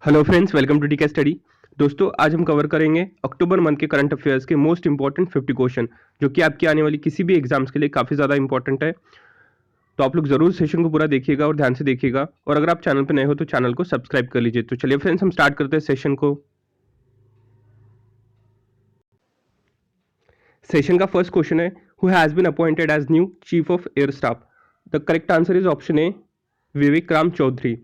Hello friends, welcome to DK study. दोस्तों, आज हम कवर करेंगे अक्टूबर मंथ के करंट अफेयर्स के मोस्ट इंपॉर्टेंट 50 क्वेश्चन, जो कि आपकी आने वाली किसी भी एग्जाम्स के लिए काफ़ी ज़्यादा इंपॉर्टेंट है। तो आप लोग ज़रूर सेशन को पूरा देखिएगा और ध्यान से देखिएगा, और अगर आप चैनल पर नए हो तो चैनल को सब्सक्राइब कर लीजिए। तो चलिए फ्रेंड्स, हम स्टार्ट करते हैं सेशन को। सेशन का फर्स्ट क्वेश्चन है, who has been appointed as new chief of air staff? The correct answer is option A, Vivek Ram Chaudhari.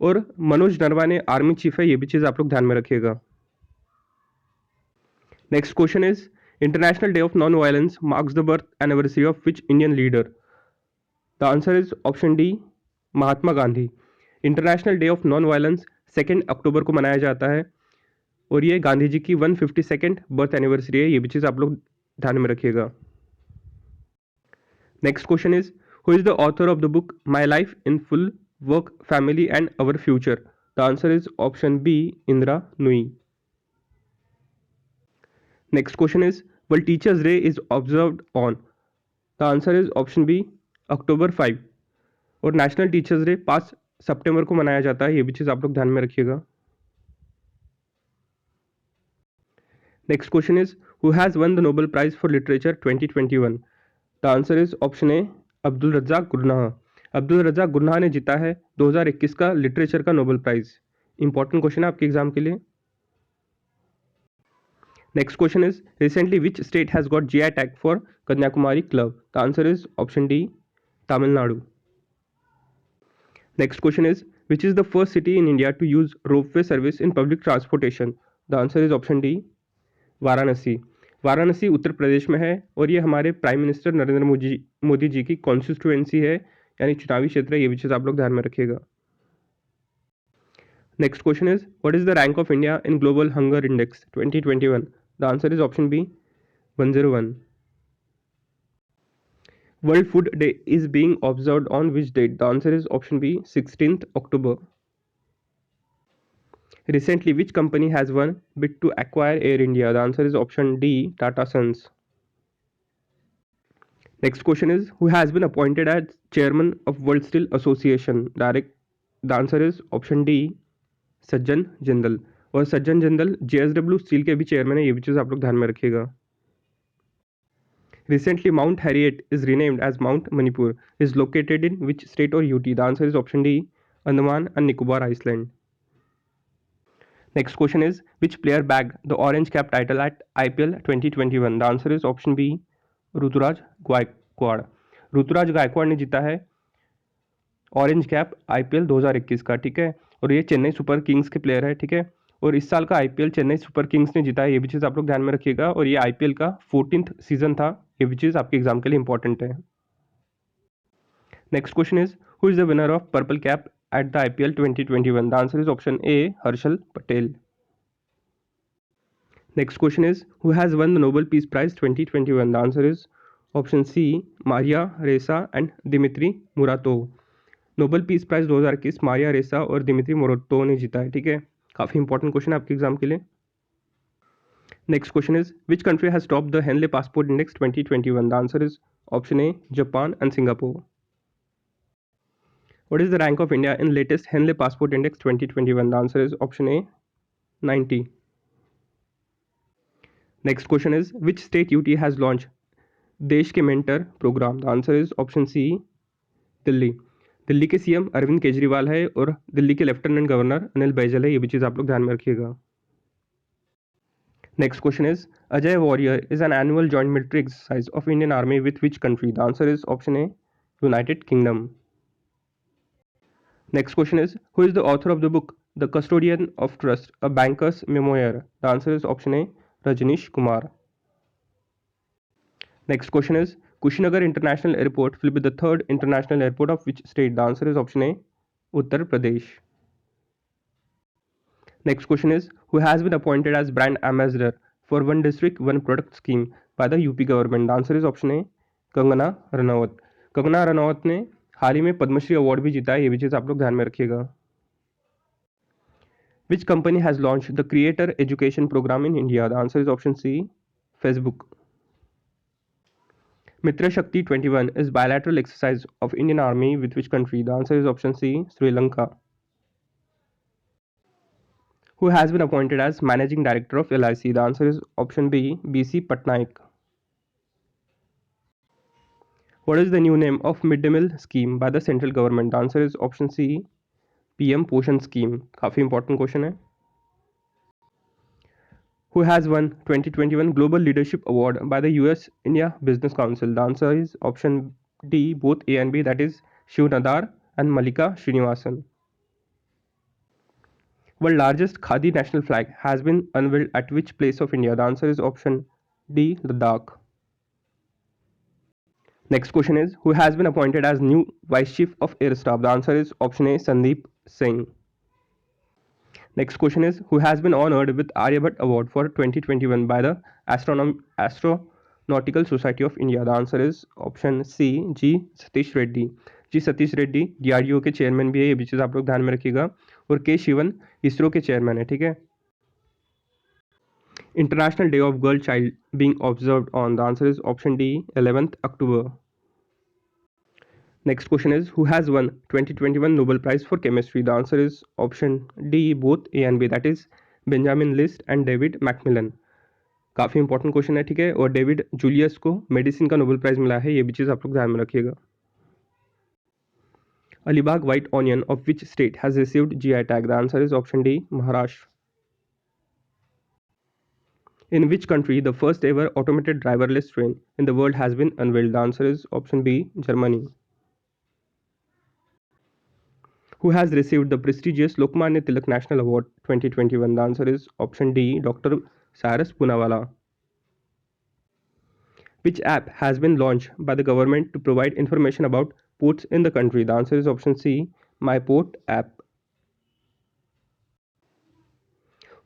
और मनोज नरवाने आर्मी चीफ है, ये भी चीज़ आप लोग ध्यान में रखिएगा। Next question is, International Day of Non-Violence marks the birth anniversary of which Indian leader? The answer is option D, Mahatma Gandhi. International day of non violence 2 अक्टूबर को मनाया जाता है, और ये गांधी जी की 152nd बर्थ एनिवर्सरी है, ये भी चीज़ आप लोग ध्यान में रखिएगा। Next question is, who is the author of the book my life in full work family and our future? The answer is option B, Indira Nooyi. Next question is, well, Teachers' Day is observed on? The answer is option B, October 5। और national teachers day 5 सितंबर को मनाया जाता है, ये भी चीज़ आप लोग ध्यान में रखिएगा। Next question is, who has won the Nobel prize for literature 2021? The answer is option A, Abdulrazak Gurnah. Abdulrazak Gurnah ने जीता है 2021 का लिटरेचर का नोबेल प्राइज। इंपॉर्टेंट क्वेश्चन है आपके एग्जाम के लिए। Next question is, recently which state has got GI tag for Kanyakumari Club? The answer is option D, Tamil Nadu. Next question is, which is the first city in India to use ropeway service in public transportation? The answer is option D, Varanasi. Varanasi Uttar Pradesh में है, और ये हमारे prime minister Narendra Modi ji की constituency है, यानी चुनावी क्षेत्र है, ये भी चीज़ आप लोग ध्यान में रखिएगा। Next question is, what is the rank of India in Global Hunger Index 2021? The answer is option B, 101. World Food Day is being observed on which date? The answer is option B, 16th October. Recently, which company has won bid to acquire Air India? The answer is option D, Tata Sons. Next question is, who has been appointed as chairman of World Steel Association? The answer is option D, सज्जन जिंदल। और सज्जन Jindal JSW steel के भी chairman है, ये भी चीज़ आप लोग ध्यान में रखिएगा। Recently, Mount Harriet is renamed as Mount Manipur. Is located in which state or UT? The answer is option D, Andaman and Nicobar Island. Next question is, which player bagged the orange cap title at IPL 2021? The answer is option B, Rituraj Gaekwad. Rituraj Gaekwad ने जीता है orange cap IPL 2021 का, ठीक है। और ये Chennai super Kings के player है, ठीक है। और इस साल का IPL चेन्नई सुपर किंग्स ने जीता है, ये भी चीज़ आप लोग ध्यान में रखिएगा। और ये IPL का 14th सीजन था, ये भी चीज़ आपके एग्जाम के लिए इंपॉर्टेंट है। Next question is, who is the winner of purple cap at the IPL 2021? The answer is option A, Harshal Patel. Next question is, who has won the Nobel Peace Prize 2021? The answer is option C, Maria Ressa and Dmitry Muratov. Nobel peace prize 2021 Maria Ressa और Dmitry मोरोटो ने जीता है, ठीक है। काफ़ी important question है आपके exam के लिए। Next question is, which country has top the Henley passport index 2021? The answer is option A, Japan and Singapore. What is the rank of India in latest Henley Passport Index 2021? The answer is option A, 90. Next question is, which state UT has launched देश के mentor program? The answer is option C, Delhi. Delhi के CM Arvind Kejriwal है, और दिल्ली के lieutenant governor Anil Baijal है, ये भी चीज़ आप लोग ध्यान में रखिएगा। Next question is, Ajay warrior is an annual joint military exercise of Indian army with which country? The answer is option A, United kingdom. Next question is, who is the author of the book The Custodian of Trust, A Banker's Memoir? The answer is option A, Rajneesh Kumar. Next question is, Kushinagar International Airport will be the third international airport of which state? The answer is option A, Uttar Pradesh. Next question is, who has been appointed as brand ambassador for One District One Product scheme by the UP government? The answer is option A, Kangana Ranaut. Kangana Ranaut ने हाल ही में Padmashri award भी जीता है, ये भी चीज़ आप लोग ध्यान में रखिएगा। Which company has launched the Creator Education Program in India? The answer is option C, Facebook. Mitra Shakti 21 is bilateral exercise of Indian Army with which country? The answer is option C, Sri Lanka. Who has been appointed as Managing Director of LIC? The answer is option B, BC Patnaik. What is the new name of mid-day meal scheme by the central government? The answer is option C, PM Poshan Scheme. काफ़ी important question है. Who has won 2021 Global Leadership Award by the US India Business Council? The answer is option D, both A and B, that is Shiv Nadar and Malika Srinivasan. World largest Khadi national flag has been unveiled at which place of India? The answer is option D, Ladakh. Next question is, who has been appointed as new Vice Chief of Air Staff? The answer is option A, Sandeep Singh. Next question is, who has been honored with Aryabhat Award for 2021 by the Astronautical Society of India? The answer is option C, G Satish Reddy. Ji Satish Reddy DRDO के chairman भी है, ये भी चीज़ आप लोग ध्यान में रखिएगा. और के शिवन इसरो के चेयरमैन है. ठीक है. International day of girl child being observed on? The answer is option D, 11th October. Next question is, who has won 2021 Nobel Prize for Chemistry? The answer is option D, both A and B, that is Benjamin List and David Macmillan. काफ़ी important question है. ठीक है. और David Julius को medicine का Nobel prize मिला है, ये भी चीज़ आप लोग ध्यान में रखिएगा. Alibag white onion of which state has received GI tag? The answer is option D, Maharashtra. In which country the first ever automated driverless train in the world has been unveiled? The answer is option B, Germany. Who has received the prestigious Lokmanya Tilak National Award 2021? The answer is option D, Dr. Cyrus Poonawalla. Which app has been launched by the government to provide information about ports in the country? The answer is option C, My Port app.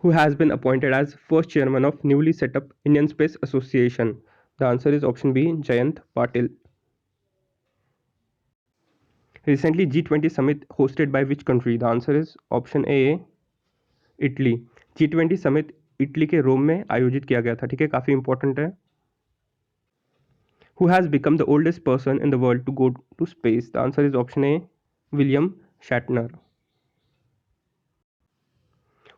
Who has been appointed as first chairman of newly set up Indian Space Association? The answer is option B, Jayant Patil. Recently G20 summit hosted by which country? The answer is option A, Italy. G20 summit Italy के रोम में आयोजित किया गया था. ठीक है. काफ़ी important है. Who has become the oldest person in the world to go to space? The answer is option A, William Shatner.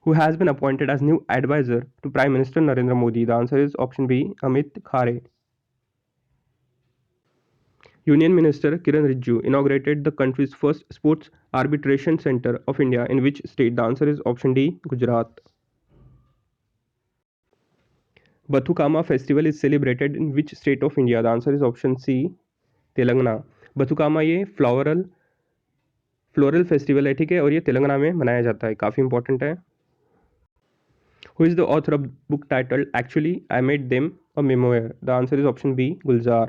Who has been appointed as new advisor to Prime Minister Narendra Modi? The answer is option B, Amit Khare. Union Minister Kiran Rijiju inaugurated the country's first sports arbitration center of India in which state? The answer is option D, Gujarat. Bathukama festival is celebrated in which state of India? The answer is option C, Telangana. बथुकामा ये floral festival है. ठीक है. और ये तेलंगाना में मनाया जाता है. काफ़ी इंपॉर्टेंट है. Who is the author of book titled Actually I Made Them a Memoir? The answer is option B, Gulzar.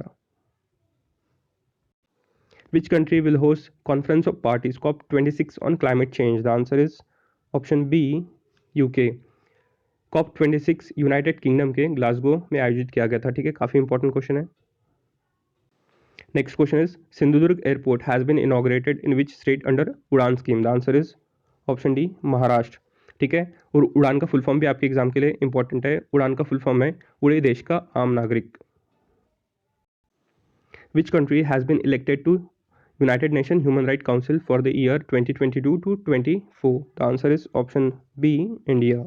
Which country will host Conference of Parties COP26 on climate change? The answer is option B, UK. COP26 United Kingdom के Glasgow में आयोजित किया गया था. ठीक है. काफ़ी important question है. Next question is, Sindhudurg airport has been inaugurated in which state under Udan scheme? The answer is option D, Maharashtra. ठीक है. और उड़ान का फुल फॉर्म भी आपके एग्जाम के लिए इंपॉर्टेंट है. उड़ान का फुल फॉर्म है उड़े देश का आम नागरिक. Which country has been elected to United Nation human right council for the year 2022 to 24? The answer is option B, India.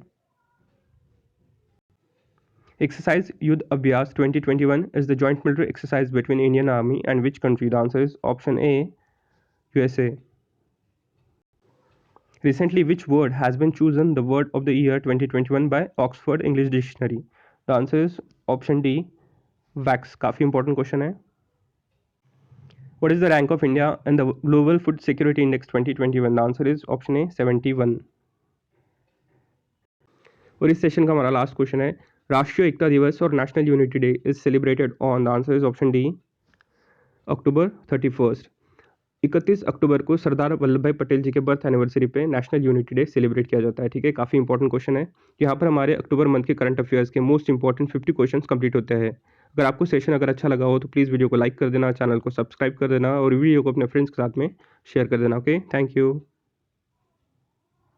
Exercise Yudh Abhyas 2021 is the joint military exercise between Indian Army and which country? The answer is option A, USA. Recently, which word has been chosen the word of the year 2021 by Oxford English Dictionary? The answer is option D, wax. काफ़ी important question है. What is the rank of India in the Global Food Security Index 2021? The answer is option A, 71. और इस session का हमारा last question है, राष्ट्रीय एकता दिवस और national unity day is celebrated on? The answer is option D, October 31st. 31 अक्टूबर को सरदार वल्लभ भाई पटेल जी के बर्थ एनिवर्सरी पे नेशनल यूनिटी डे सेलिब्रेट किया जाता है. ठीक है. काफ़ी इंपॉर्टेंट क्वेश्चन है. यहाँ पर हमारे अक्टूबर मंथ के करंट अफेयर्स के मोस्ट इंपॉर्टेंट 50 क्वेश्चन कंप्लीट होते हैं. अगर आपको सेशन अगर अच्छा लगा हो तो प्लीज़ वीडियो को लाइक कर देना, चैनल को सब्सक्राइब कर देना और वीडियो को अपने फ्रेंड्स के साथ में शेयर कर देना. Okay, thank you.